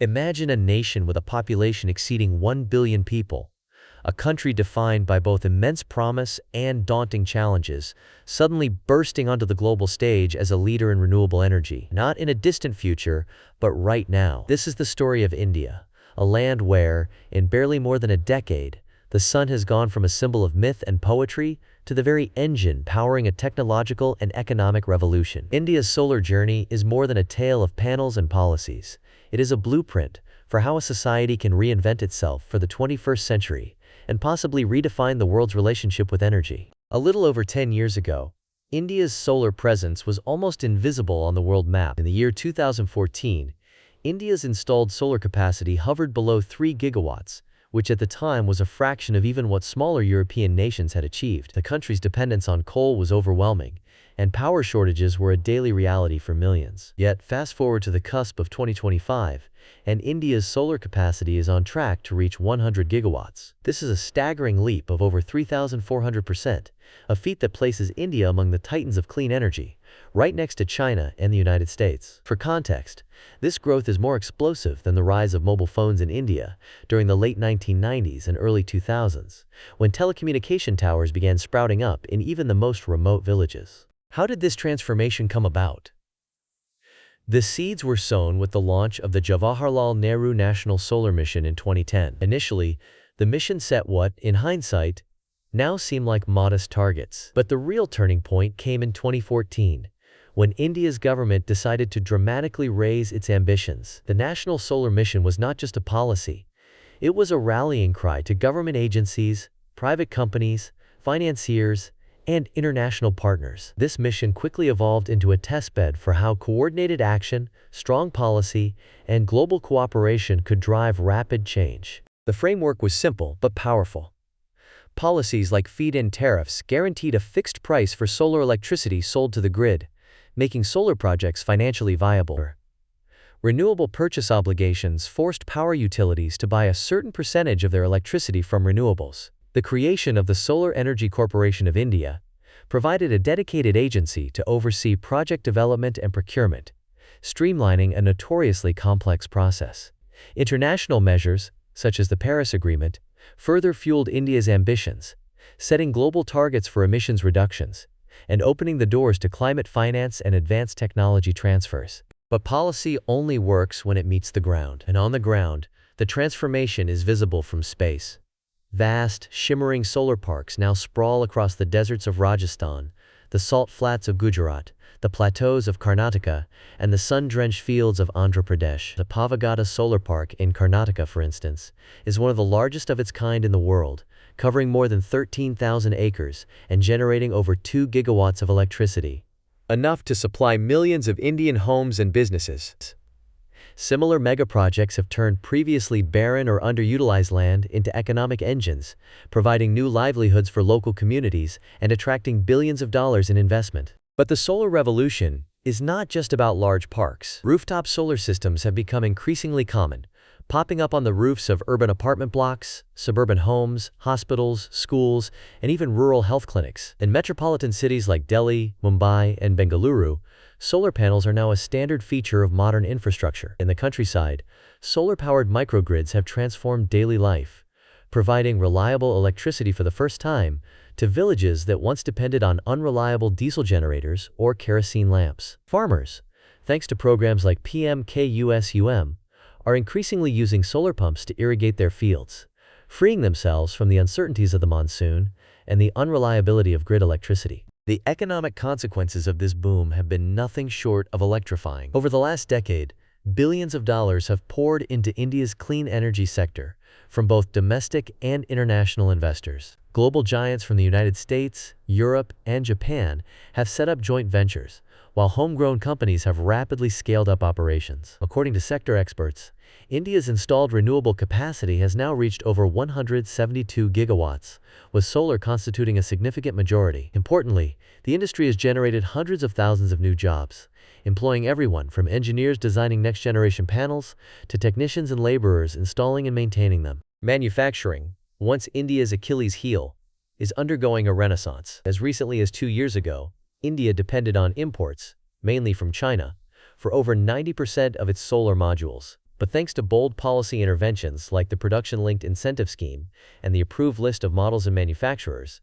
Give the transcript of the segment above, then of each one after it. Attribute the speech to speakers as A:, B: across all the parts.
A: Imagine a nation with a population exceeding 1 billion people, a country defined by both immense promise and daunting challenges, suddenly bursting onto the global stage as a leader in renewable energy. Not in a distant future, but right now. This is the story of India, a land where, in barely more than a decade, the sun has gone from a symbol of myth and poetry to the very engine powering a technological and economic revolution. India's solar journey is more than a tale of panels and policies. It is a blueprint for how a society can reinvent itself for the 21st century and possibly redefine the world's relationship with energy. A little over 10 years ago, India's solar presence was almost invisible on the world map. In the year 2014, India's installed solar capacity hovered below 3 gigawatts, which at the time was a fraction of even what smaller European nations had achieved. The country's dependence on coal was overwhelming, and power shortages were a daily reality for millions. Yet, fast forward to the cusp of 2025, and India's solar capacity is on track to reach 100 gigawatts. This is a staggering leap of over 3,400%, a feat that places India among the titans of clean energy, right next to China and the United States. For context, this growth is more explosive than the rise of mobile phones in India during the late 1990s and early 2000s, when telecommunication towers began sprouting up in even the most remote villages. How did this transformation come about? The seeds were sown with the launch of the Jawaharlal Nehru National Solar Mission in 2010. Initially, the mission set what, in hindsight, now seem like modest targets. But the real turning point came in 2014, when India's government decided to dramatically raise its ambitions. The National Solar Mission was not just a policy. It was a rallying cry to government agencies, private companies, financiers, and international partners. This mission quickly evolved into a testbed for how coordinated action, strong policy, and global cooperation could drive rapid change. The framework was simple but powerful. Policies like feed-in tariffs guaranteed a fixed price for solar electricity sold to the grid, making solar projects financially viable. Renewable purchase obligations forced power utilities to buy a certain percentage of their electricity from renewables. The creation of the Solar Energy Corporation of India provided a dedicated agency to oversee project development and procurement, streamlining a notoriously complex process. International measures, such as the Paris Agreement, further fueled India's ambitions, setting global targets for emissions reductions, and opening the doors to climate finance and advanced technology transfers. But policy only works when it meets the ground. And on the ground, the transformation is visible from space. Vast, shimmering solar parks now sprawl across the deserts of Rajasthan, the salt flats of Gujarat, the plateaus of Karnataka, and the sun-drenched fields of Andhra Pradesh. The Pavagada Solar Park in Karnataka, for instance, is one of the largest of its kind in the world, covering more than 13,000 acres and generating over 2 gigawatts of electricity, enough to supply millions of Indian homes and businesses. Similar megaprojects have turned previously barren or underutilized land into economic engines, providing new livelihoods for local communities and attracting billions of dollars in investment. But the solar revolution is not just about large parks. Rooftop solar systems have become increasingly common, popping up on the roofs of urban apartment blocks, suburban homes, hospitals, schools, and even rural health clinics. In metropolitan cities like Delhi, Mumbai, and Bengaluru, solar panels are now a standard feature of modern infrastructure. In the countryside, solar-powered microgrids have transformed daily life, providing reliable electricity for the first time to villages that once depended on unreliable diesel generators or kerosene lamps. Farmers, thanks to programs like PMKUSUM, are increasingly using solar pumps to irrigate their fields, freeing themselves from the uncertainties of the monsoon and the unreliability of grid electricity. The economic consequences of this boom have been nothing short of electrifying. Over the last decade, billions of dollars have poured into India's clean energy sector from both domestic and international investors. Global giants from the United States, Europe, and Japan have set up joint ventures, while homegrown companies have rapidly scaled up operations. According to sector experts, India's installed renewable capacity has now reached over 172 gigawatts, with solar constituting a significant majority. Importantly, the industry has generated hundreds of thousands of new jobs, employing everyone from engineers designing next-generation panels to technicians and laborers installing and maintaining them. Manufacturing, once India's Achilles heel, is undergoing a renaissance. As recently as 2 years ago, India depended on imports, mainly from China, for over 90% of its solar modules. But thanks to bold policy interventions like the production-linked incentive scheme and the approved list of models and manufacturers,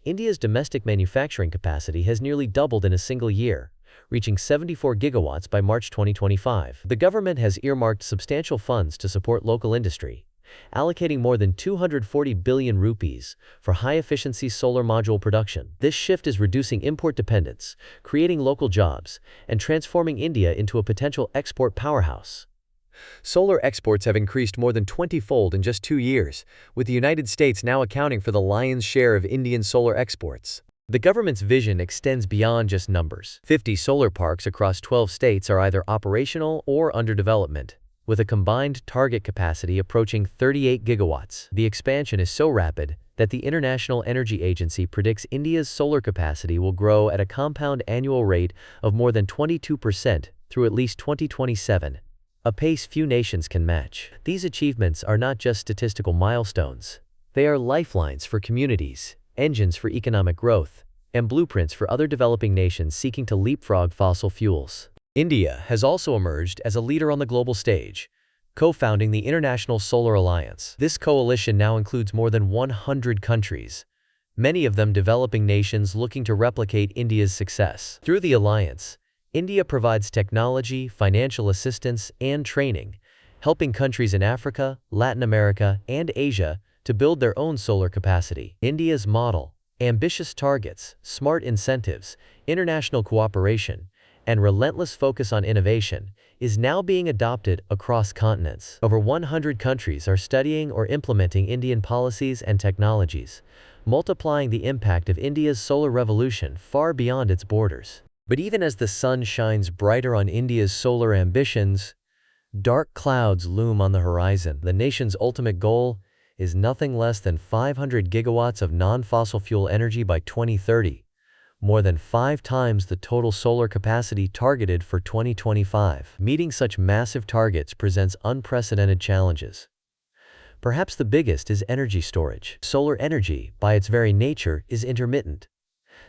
A: India's domestic manufacturing capacity has nearly doubled in a single year, reaching 74 gigawatts by March 2025. The government has earmarked substantial funds to support local industry, allocating more than 240 billion rupees for high-efficiency solar module production. This shift is reducing import dependence, creating local jobs, and transforming India into a potential export powerhouse. Solar exports have increased more than 20-fold in just 2 years, with the United States now accounting for the lion's share of Indian solar exports. The government's vision extends beyond just numbers. 50 solar parks across 12 states are either operational or under development, with a combined target capacity approaching 38 gigawatts. The expansion is so rapid that the International Energy Agency predicts India's solar capacity will grow at a compound annual rate of more than 22% through at least 2027. A pace few nations can match. These achievements are not just statistical milestones. They are lifelines for communities, engines for economic growth, and blueprints for other developing nations seeking to leapfrog fossil fuels. India has also emerged as a leader on the global stage, co-founding the International Solar Alliance. This coalition now includes more than 100 countries, many of them developing nations looking to replicate India's success. Through the alliance, India provides technology, financial assistance, and training, helping countries in Africa, Latin America, and Asia to build their own solar capacity. India's model, ambitious targets, smart incentives, international cooperation, and relentless focus on innovation is now being adopted across continents. Over 100 countries are studying or implementing Indian policies and technologies, multiplying the impact of India's solar revolution far beyond its borders. But even as the sun shines brighter on India's solar ambitions, dark clouds loom on the horizon. The nation's ultimate goal is nothing less than 500 gigawatts of non-fossil fuel energy by 2030, more than 5 times the total solar capacity targeted for 2025. Meeting such massive targets presents unprecedented challenges. Perhaps the biggest is energy storage. Solar energy, by its very nature, is intermittent.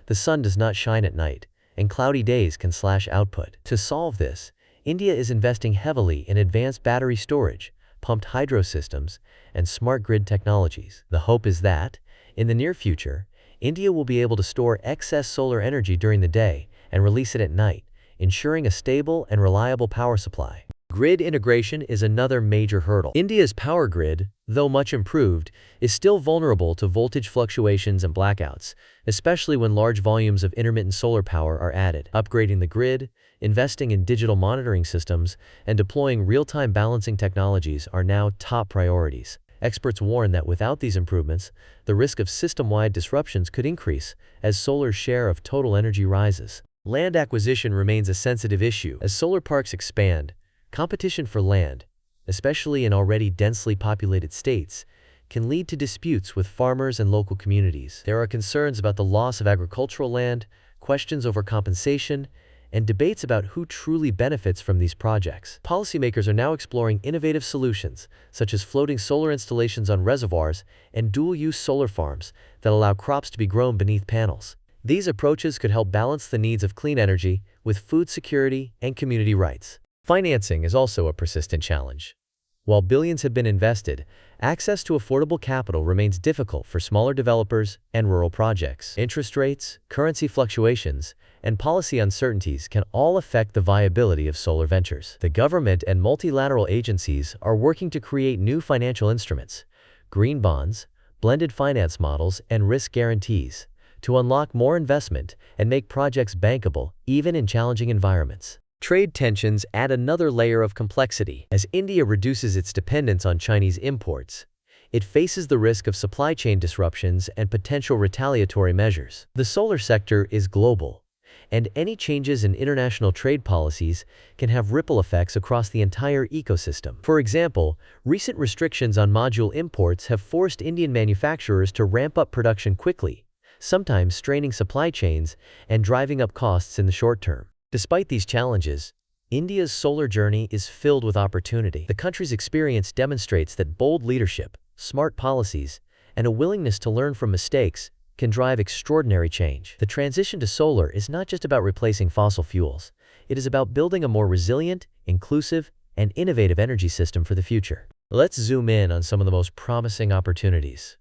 A: The sun does not shine at night, and cloudy days can slash output. To solve this, India is investing heavily in advanced battery storage, pumped hydro systems, and smart grid technologies. The hope is that, in the near future, India will be able to store excess solar energy during the day and release it at night, ensuring a stable and reliable power supply. Grid integration is another major hurdle. India's power grid, though much improved, is still vulnerable to voltage fluctuations and blackouts, especially when large volumes of intermittent solar power are added. Upgrading the grid, investing in digital monitoring systems, and deploying real-time balancing technologies are now top priorities. Experts warn that without these improvements, the risk of system-wide disruptions could increase as solar's share of total energy rises. Land acquisition remains a sensitive issue. As solar parks expand, competition for land, especially in already densely populated states, can lead to disputes with farmers and local communities. There are concerns about the loss of agricultural land, questions over compensation, and debates about who truly benefits from these projects. Policymakers are now exploring innovative solutions, such as floating solar installations on reservoirs and dual-use solar farms that allow crops to be grown beneath panels. These approaches could help balance the needs of clean energy with food security and community rights. Financing is also a persistent challenge. While billions have been invested, access to affordable capital remains difficult for smaller developers and rural projects. Interest rates, currency fluctuations, and policy uncertainties can all affect the viability of solar ventures. The government and multilateral agencies are working to create new financial instruments, green bonds, blended finance models, and risk guarantees, to unlock more investment and make projects bankable even in challenging environments. Trade tensions add another layer of complexity. As India reduces its dependence on Chinese imports, it faces the risk of supply chain disruptions and potential retaliatory measures. The solar sector is global, and any changes in international trade policies can have ripple effects across the entire ecosystem. For example, recent restrictions on module imports have forced Indian manufacturers to ramp up production quickly, sometimes straining supply chains and driving up costs in the short term. Despite these challenges, India's solar journey is filled with opportunity. The country's experience demonstrates that bold leadership, smart policies, and a willingness to learn from mistakes can drive extraordinary change. The transition to solar is not just about replacing fossil fuels. It is about building a more resilient, inclusive, and innovative energy system for the future. Let's zoom in on some of the most promising opportunities.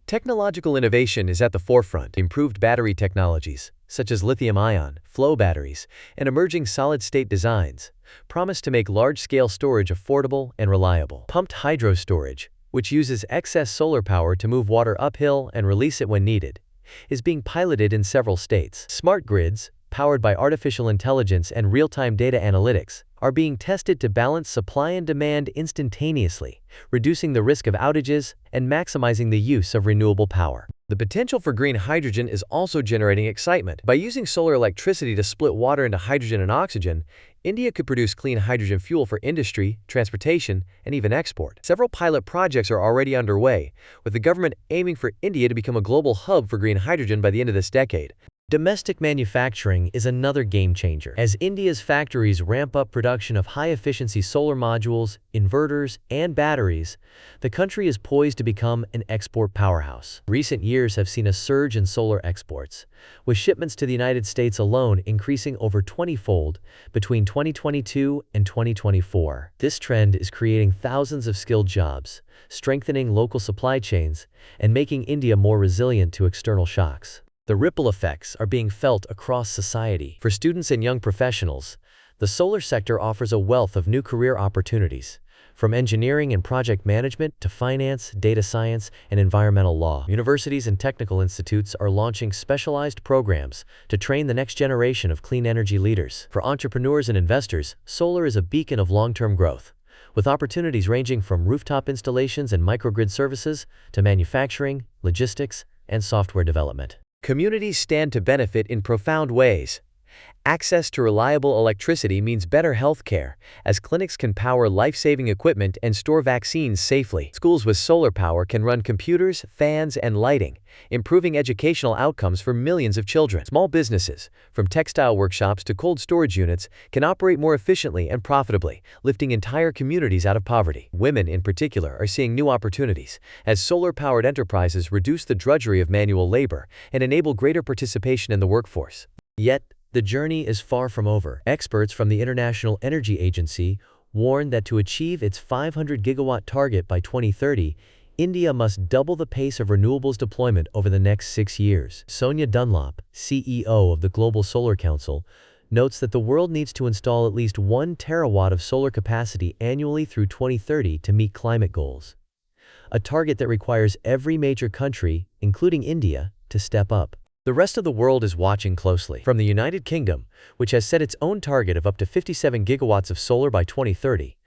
A: Technological innovation is at the forefront. Improved battery technologies, such as lithium-ion, flow batteries, and emerging solid-state designs, promise to make large-scale storage affordable and reliable. Pumped hydro storage, which uses excess solar power to move water uphill and release it when needed, is being piloted in several states. Smart grids, powered by artificial intelligence and real-time data analytics, are being tested to balance supply and demand instantaneously, reducing the risk of outages and maximizing the use of renewable power. The potential for green hydrogen is also generating excitement. By using solar electricity to split water into hydrogen and oxygen, India could produce clean hydrogen fuel for industry, transportation, and even export. Several pilot projects are already underway, with the government aiming for India to become a global hub for green hydrogen by the end of this decade. Domestic manufacturing is another game changer. As India's factories ramp up production of high-efficiency solar modules, inverters, and batteries, the country is poised to become an export powerhouse. Recent years have seen a surge in solar exports, with shipments to the United States alone increasing over 20-fold between 2022 and 2024. This trend is creating thousands of skilled jobs, strengthening local supply chains, and making India more resilient to external shocks. The ripple effects are being felt across society. For students and young professionals, the solar sector offers a wealth of new career opportunities, from engineering and project management to finance, data science, and environmental law. Universities and technical institutes are launching specialized programs to train the next generation of clean energy leaders. For entrepreneurs and investors, solar is a beacon of long-term growth, with opportunities ranging from rooftop installations and microgrid services to manufacturing, logistics, and software development. Communities stand to benefit in profound ways. Access to reliable electricity means better health care, as clinics can power life-saving equipment and store vaccines safely. Schools with solar power can run computers, fans, and lighting, improving educational outcomes for millions of children. Small businesses, from textile workshops to cold storage units, can operate more efficiently and profitably, lifting entire communities out of poverty. Women, in particular, are seeing new opportunities, as solar-powered enterprises reduce the drudgery of manual labor and enable greater participation in the workforce. Yet, the journey is far from over. Experts from the International Energy Agency warn that to achieve its 500-gigawatt target by 2030, India must double the pace of renewables deployment over the next 6 years. Sonia Dunlop, CEO of the Global Solar Council, notes that the world needs to install at least 1 terawatt of solar capacity annually through 2030 to meet climate goals, a target that requires every major country, including India, to step up. The rest of the world is watching closely. From the United Kingdom, which has set its own target of up to 57 gigawatts of solar by 2030,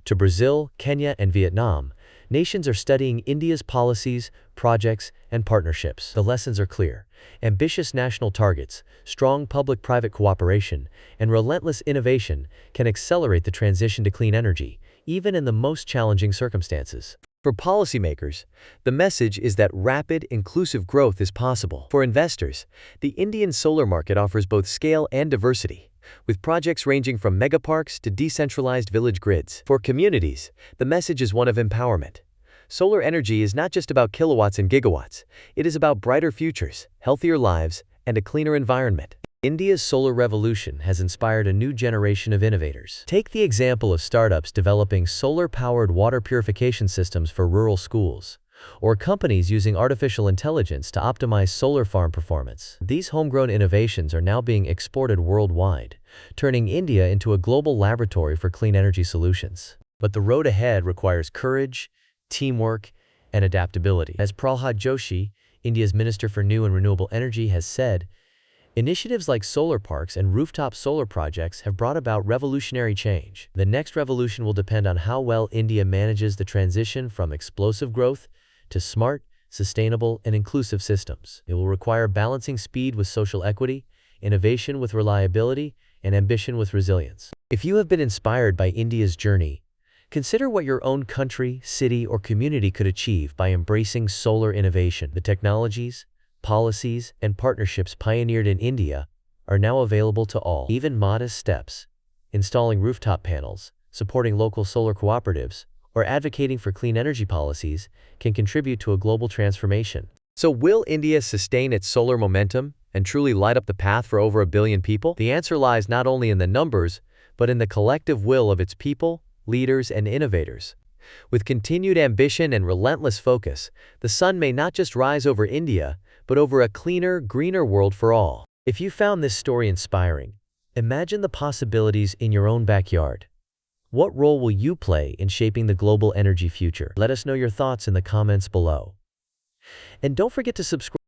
A: to Brazil, Kenya, and Vietnam, nations are studying India's policies, projects, and partnerships. The lessons are clear. Ambitious national targets, strong public-private cooperation, and relentless innovation can accelerate the transition to clean energy, even in the most challenging circumstances. For policymakers, the message is that rapid, inclusive growth is possible. For investors, the Indian solar market offers both scale and diversity, with projects ranging from megaparks to decentralized village grids. For communities, the message is one of empowerment. Solar energy is not just about kilowatts and gigawatts, it is about brighter futures, healthier lives, and a cleaner environment. India's solar revolution has inspired a new generation of innovators. Take the example of startups developing solar-powered water purification systems for rural schools, or companies using artificial intelligence to optimize solar farm performance. These homegrown innovations are now being exported worldwide, turning India into a global laboratory for clean energy solutions. But the road ahead requires courage, teamwork, and adaptability. As Prahlad Joshi, India's Minister for New and Renewable Energy, has said, initiatives like solar parks and rooftop solar projects have brought about revolutionary change. The next revolution will depend on how well India manages the transition from explosive growth to smart, sustainable, and inclusive systems. It will require balancing speed with social equity, innovation with reliability, and ambition with resilience. If you have been inspired by India's journey, consider what your own country, city, or community could achieve by embracing solar innovation. The technologies, policies, and partnerships pioneered in India are now available to all. Even modest steps, installing rooftop panels, supporting local solar cooperatives, or advocating for clean energy policies, can contribute to a global transformation. So will India sustain its solar momentum and truly light up the path for over 1 billion people? The answer lies not only in the numbers, but in the collective will of its people, leaders, and innovators. With continued ambition and relentless focus, the sun may not just rise over India, but over a cleaner, greener world for all. If you found this story inspiring, imagine the possibilities in your own backyard. What role will you play in shaping the global energy future? Let us know your thoughts in the comments below. And don't forget to subscribe.